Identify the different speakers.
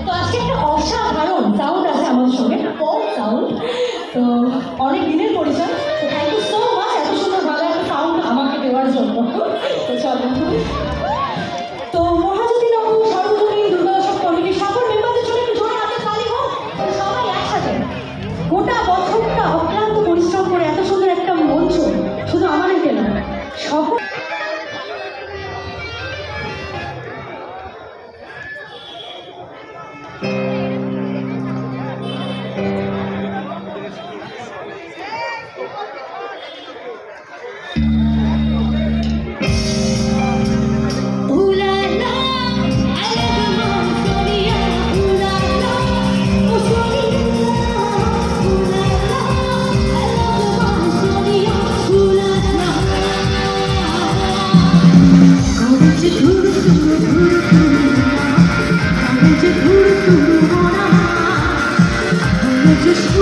Speaker 1: তো আজকে একটা অসাধারণ সাউন্ড আছে আমাদের সঙ্গে, পপ সাউন্ড। তো অনেক দিনের পরিচয়। তো থ্যাংক ইউ সো মাচ এত সুন্দর ভালো একটা সাউন্ড আমাকে দেওয়ার জন্য। তো চলো, তো মহাজ্যোতি নগর সর্বজনীন দুর্গোৎসব কমিটির সকল মেম্বারদের জন্য একটু জোরে হাতে তালি হোক। সবাই একসাথে গোটা বছরটা অক্লান্ত পরিশ্রম করে এত সুন্দর একটা মঞ্চ শুধু আমাদেরকে না, সকল just